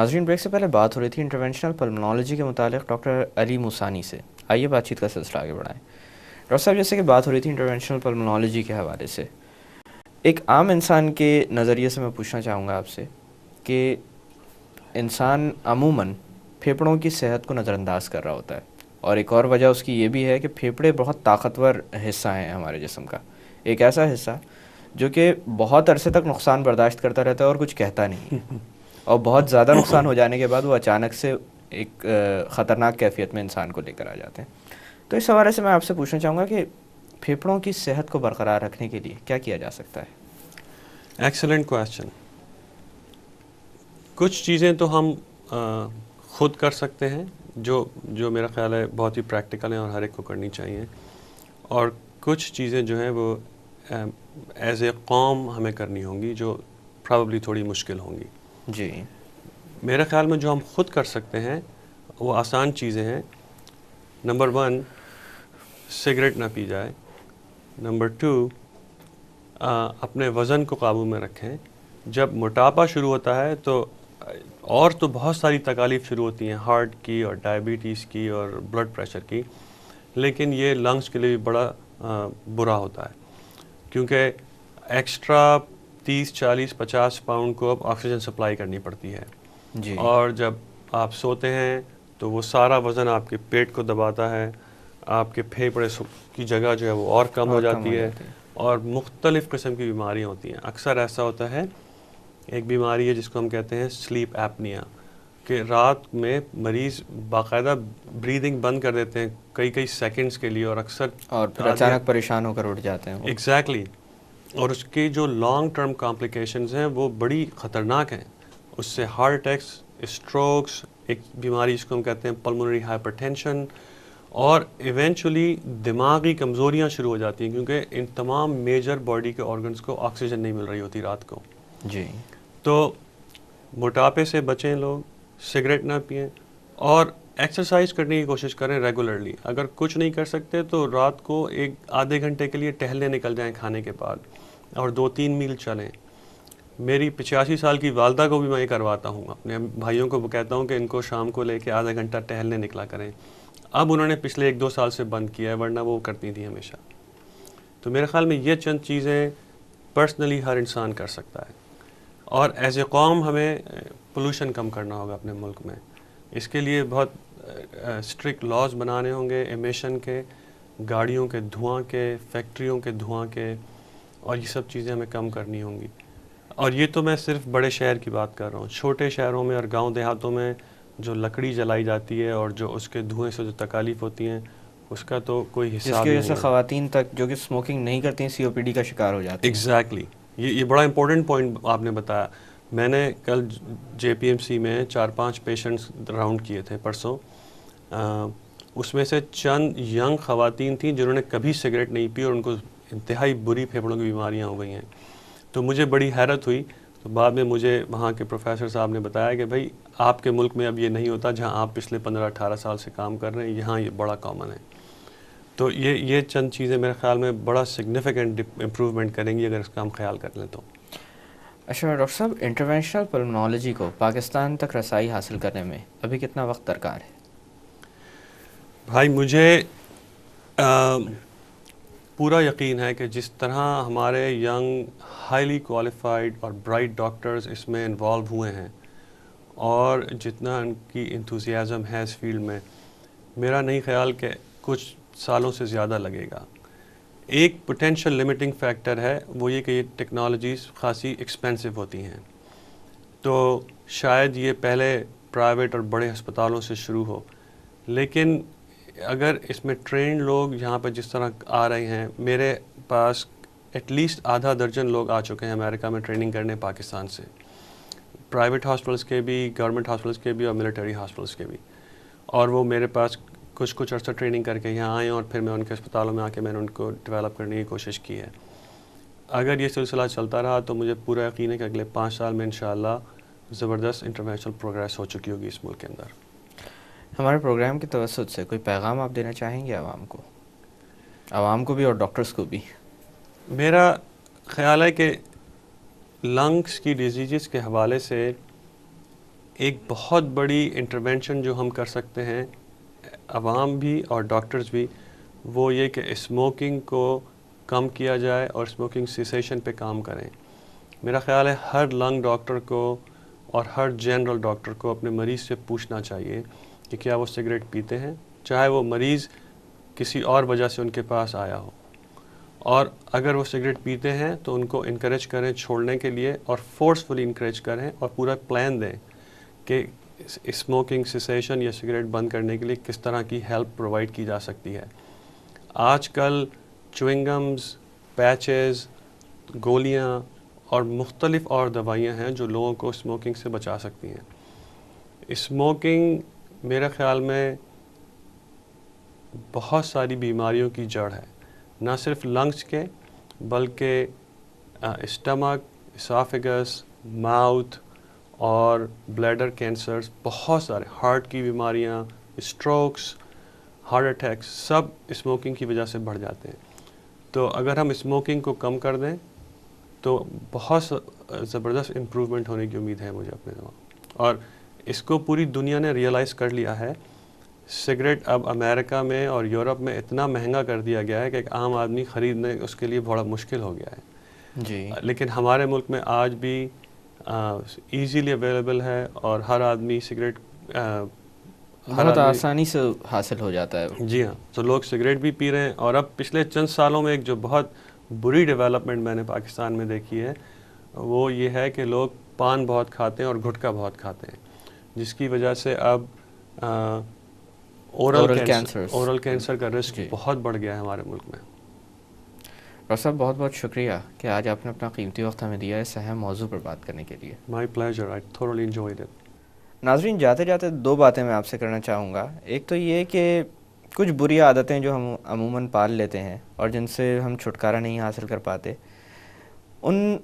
ناظرین، بریک سے پہلے بات ہو رہی تھی انٹرونشنل پلمونالوجی کے متعلق ڈاکٹر علی موسانی سے. آئیے بات چیت کا سلسلہ آگے بڑھائیں. ڈاکٹر صاحب، جیسے کہ بات ہو رہی تھی انٹرونشنل پلمونالوجی کے حوالے سے، ایک عام انسان کے نظریے سے میں پوچھنا چاہوں گا آپ سے کہ انسان عموماً پھیپھڑوں کی صحت کو نظر انداز کر رہا ہوتا ہے، اور ایک اور وجہ اس کی یہ بھی ہے کہ پھیپھڑے بہت طاقتور حصہ ہیں ہمارے جسم کا، ایک ایسا حصہ جو کہ بہت عرصے تک نقصان برداشت کرتا رہتا ہے اور کچھ کہتا نہیں ہے، اور بہت زیادہ نقصان ہو جانے کے بعد وہ اچانک سے ایک خطرناک کیفیت میں انسان کو لے کر آ جاتے ہیں. تو اس حوالے سے میں آپ سے پوچھنا چاہوں گا کہ پھیپھڑوں کی صحت کو برقرار رکھنے کے لیے کیا کیا جا سکتا ہے؟ Excellent question. کچھ چیزیں تو ہم خود کر سکتے ہیں جو میرا خیال ہے بہت ہی پریکٹیکل ہیں اور ہر ایک کو کرنی چاہیے، اور کچھ چیزیں جو ہیں وہ ایز اے قوم ہمیں کرنی ہوں گی جو پرابیبلی تھوڑی مشکل ہوں گی. جی، میرے خیال میں جو ہم خود کر سکتے ہیں وہ آسان چیزیں ہیں. نمبر 1، سگریٹ نہ پی جائے. نمبر 2، اپنے وزن کو قابو میں رکھیں. جب موٹاپا شروع ہوتا ہے تو بہت ساری تکالیف شروع ہوتی ہیں، ہارٹ کی اور ڈائبٹیز کی اور بلڈ پریشر کی، لیکن یہ لنگس کے لیے بھی بڑا برا ہوتا ہے، کیونکہ ایکسٹرا 30 40 50 پاؤنڈ کو اب آکسیجن سپلائی کرنی پڑتی ہے. جی، اور جب آپ سوتے ہیں تو وہ سارا وزن آپ کے پیٹ کو دباتا ہے، آپ کے پھیپھڑے کی جگہ جو ہے وہ اور کم ہو جاتی ہے، اور مختلف قسم کی بیماریاں ہوتی ہیں. اکثر ایسا ہوتا ہے، ایک بیماری ہے جس کو ہم کہتے ہیں سلیپ ایپنیا، کہ رات میں مریض باقاعدہ بریدنگ بند کر دیتے ہیں کئی سیکنڈز کے لیے، اور اکثر اور پھر اچانک پریشان ہو کر اٹھ جاتے ہیں. ایگزیکٹلی. اور اس کی جو لانگ ٹرم کمپلیکیشنز ہیں وہ بڑی خطرناک ہیں. اس سے ہارٹ اٹیکس، اسٹروکس، ایک بیماری جس کو ہم کہتے ہیں پلمونری ہائپر ٹینشن، اور ایونچولی دماغی کمزوریاں شروع ہو جاتی ہیں، کیونکہ ان تمام میجر باڈی کے آرگنز کو آکسیجن نہیں مل رہی ہوتی رات کو. جی، تو موٹاپے سے بچیں لوگ، سگریٹ نہ پئیں، اور ایکسرسائز کرنے کی کوشش کریں ریگولرلی. اگر کچھ نہیں کر سکتے تو رات کو آدھے گھنٹے کے لیے ٹہلنے نکل جائیں کھانے کے بعد، اور 2-3 میل چلیں. میری 85 سال کی والدہ کو بھی میں یہ کرواتا ہوں، اپنے بھائیوں کو کہتا ہوں کہ ان کو شام کو لے کے آدھا گھنٹہ ٹہلنے نکلا کریں. اب انہوں نے پچھلے 1-2 سال سے بند کیا ہے، ورنہ وہ کرتی تھیں ہمیشہ. تو میرے خیال میں یہ چند چیزیں پرسنلی ہر انسان کر سکتا ہے. اور ایز اے قوم ہمیں پولوشن کم کرنا ہوگا اپنے ملک میں. اس کے لیے بہت اسٹرکٹ لاز بنانے ہوں گے، ایمیشن کے، گاڑیوں کے دھواں کے، فیکٹریوں کے دھواں کے، اور یہ سب چیزیں ہمیں کم کرنی ہوں گی. اور یہ تو میں صرف بڑے شہر کی بات کر رہا ہوں. چھوٹے شہروں میں اور گاؤں دیہاتوں میں جو لکڑی جلائی جاتی ہے اور جو اس کے دھوئیں سے جو تکالیف ہوتی ہیں، اس کا تو کوئی جس حساب کی نہیں وجہ سے ہے. خواتین تک جو کہ اسموکنگ نہیں کرتی ہیں COPD کا شکار ہو جاتی ہیں. ایگزیکٹلی. یہ بڑا امپورٹنٹ پوائنٹ آپ نے بتایا. میں نے کل JPMC میں 4-5 پیشنٹس راؤنڈ کیے تھے پرسوں. اس میں سے چند ینگ خواتین تھیں جنہوں نے کبھی سگریٹ نہیں پی، اور ان کو انتہائی بری پھیپھڑوں کی بیماریاں ہو گئی ہیں. تو مجھے بڑی حیرت ہوئی. تو بعد میں مجھے وہاں کے پروفیسر صاحب نے بتایا کہ بھائی آپ کے ملک میں اب یہ نہیں ہوتا جہاں آپ پچھلے 15-18 سال سے کام کر رہے ہیں، یہاں یہ بڑا کامن ہے. تو یہ چند چیزیں میرے خیال میں بڑا سگنیفیکنٹ امپروومنٹ کریں گی اگر اس کا ہم خیال کر لیں تو. اچھا ڈاکٹر صاحب، انٹرونشنل پلمونالوجی کو پاکستان تک رسائی حاصل کرنے میں ابھی کتنا وقت درکار ہے؟ بھائی مجھے پورا یقین ہے کہ جس طرح ہمارے ینگ ہائیلی کوالیفائڈ اور برائٹ ڈاکٹرز اس میں انوالو ہوئے ہیں، اور جتنا ان کی انتھوزیازم ہے اس فیلڈ میں، میرا نہیں خیال کہ کچھ سالوں سے زیادہ لگے گا. ایک پوٹینشیل لمیٹنگ فیکٹر ہے، وہ یہ کہ یہ ٹیکنالوجیز خاصی ایکسپینسو ہوتی ہیں. تو شاید یہ پہلے پرائیویٹ اور بڑے ہسپتالوں سے شروع ہو، لیکن اگر اس میں ٹرینڈ لوگ یہاں پہ جس طرح آ رہے ہیں، میرے پاس ایٹ لیسٹ آدھا درجن لوگ آ چکے ہیں امریکہ میں ٹریننگ کرنے پاکستان سے، پرائیویٹ ہاسپٹلس کے بھی، گورنمنٹ ہاسپٹلس کے بھی، اور ملٹری ہاسپٹلس کے بھی. اور وہ میرے پاس کچھ عرصہ ٹریننگ کر کے یہاں آئے، اور پھر میں ان کے اسپتالوں میں آ کے میں نے ان کو ڈیولپ کرنے کی کوشش کی ہے. اگر یہ سلسلہ چلتا رہا تو مجھے پورا یقین ہے کہ اگلے 5 سال میں انشاءاللہ زبردست انٹرنیشنل پروگریس ہو چکی ہوگی اس ملک کے اندر. ہمارے پروگرام کے توسط سے کوئی پیغام آپ دینا چاہیں گے عوام کو بھی اور ڈاکٹرز کو بھی؟ میرا خیال ہے کہ لنگس کی ڈیزیزز کے حوالے سے ایک بہت بڑی انٹرونشن جو ہم کر سکتے ہیں عوام بھی اور ڈاکٹرز بھی، وہ یہ کہ اسموکنگ کو کم کیا جائے اور اسموکنگ سیسیشن پہ کام کریں. میرا خیال ہے ہر لنگ ڈاکٹر کو اور ہر جنرل ڈاکٹر کو اپنے مریض سے پوچھنا چاہیے کہ کیا وہ سگریٹ پیتے ہیں، چاہے وہ مریض کسی اور وجہ سے ان کے پاس آیا ہو. اور اگر وہ سگریٹ پیتے ہیں تو ان کو انکریج کریں چھوڑنے کے لیے، اور فورسفلی انکریج کریں اور پورا پلان دیں کہ اسموکنگ سیسیشن یا سگریٹ بند کرنے کے لیے کس طرح کی ہیلپ پرووائڈ کی جا سکتی ہے. آج کل چوئنگمز، پیچز، گولیاں اور مختلف اور دوائیاں ہیں جو لوگوں کو اسموکنگ سے بچا سکتی ہیں. اسموکنگ میرے خیال میں بہت ساری بیماریوں کی جڑ ہے، نہ صرف لنگس کے بلکہ اسٹمک، اسافیگس، ماؤتھ اور بلیڈر کینسرز، بہت سارے ہارٹ کی بیماریاں، اسٹروکس، ہارٹ اٹیکس، سب اسموکنگ کی وجہ سے بڑھ جاتے ہیں. تو اگر ہم اسموکنگ کو کم کر دیں تو بہت زبردست امپروومنٹ ہونے کی امید ہے مجھے اپنے دماغ. اور اس کو پوری دنیا نے ریئلائز کر لیا ہے. سگریٹ اب امریکہ میں اور یورپ میں اتنا مہنگا کر دیا گیا ہے کہ ایک عام آدمی خریدنے اس کے لیے بڑا مشکل ہو گیا ہے. جی. لیکن ہمارے ملک میں آج بھی ایزیلی اویلیبل ہے اور ہر آدمی سگریٹ بہت آسانی سے حاصل ہو جاتا ہے. جی ہاں، تو لوگ سگریٹ بھی پی رہے ہیں. اور اب پچھلے چند سالوں میں ایک جو بہت بری ڈیولپمنٹ میں نے پاکستان میں دیکھی ہے وہ یہ ہے کہ لوگ پان بہت کھاتے ہیں اور گٹکا بہت کھاتے ہیں، جس کی وجہ سے اب اورل کینسر کا رسک بہت بڑھ گیا ہے ہمارے ملک میں. ڈاکٹر صاحب بہت بہت شکریہ کہ آج آپ نے اپنا قیمتی وقت ہمیں دیا اس اہم موضوع پر بات کرنے کے لیے. مائی پلیجر، آئی تھورلی انجوائیڈ اٹ. ناظرین، جاتے جاتے دو باتیں میں آپ سے کرنا چاہوں گا. ایک تو یہ کہ کچھ بری عادتیں جو ہم عموماً پال لیتے ہیں اور جن سے ہم چھٹکارا نہیں حاصل کر پاتے، ان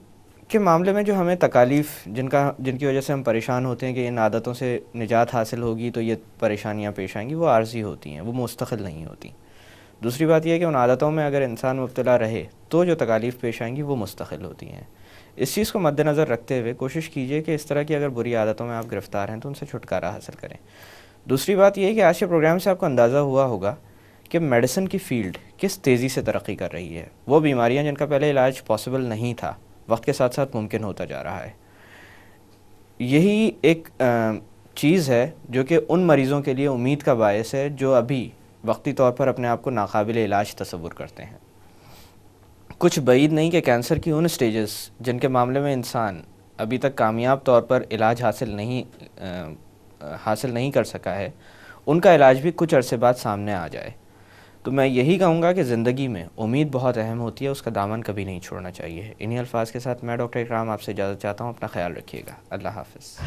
کے معاملے میں جو ہمیں تکالیف جن کی وجہ سے ہم پریشان ہوتے ہیں کہ ان عادتوں سے نجات حاصل ہوگی تو یہ پریشانیاں پیش آئیں گی، وہ عارضی ہوتی ہیں، وہ مستقل نہیں ہوتی. دوسری بات یہ ہے کہ ان عادتوں میں اگر انسان مبتلا رہے تو جو تکالیف پیش آئیں گی وہ مستقل ہوتی ہیں. اس چیز کو مد نظر رکھتے ہوئے کوشش کیجیے کہ اس طرح کی اگر بری عادتوں میں آپ گرفتار ہیں تو ان سے چھٹکارا حاصل کریں. دوسری بات یہ ہے کہ آج کے پروگرام سے آپ کو اندازہ ہوا ہوگا کہ میڈیسن کی فیلڈ کس تیزی سے ترقی کر رہی ہے. وہ بیماریاں جن کا پہلے علاج پاسبل نہیں تھا وقت کے ساتھ ساتھ ممکن ہوتا جا رہا ہے. یہی ایک چیز ہے جو کہ ان مریضوں کے لیے امید کا باعث ہے جو ابھی وقتی طور پر اپنے آپ کو ناقابل علاج تصور کرتے ہیں. کچھ بعید نہیں کہ کینسر کی ان سٹیجز جن کے معاملے میں انسان ابھی تک کامیاب طور پر علاج حاصل نہیں کر سکا ہے، ان کا علاج بھی کچھ عرصے بعد سامنے آ جائے. تو میں یہی کہوں گا کہ زندگی میں امید بہت اہم ہوتی ہے، اس کا دامن کبھی نہیں چھوڑنا چاہیے. انہی الفاظ کے ساتھ میں ڈاکٹر اکرام آپ سے اجازت چاہتا ہوں. اپنا خیال رکھیے گا. اللہ حافظ.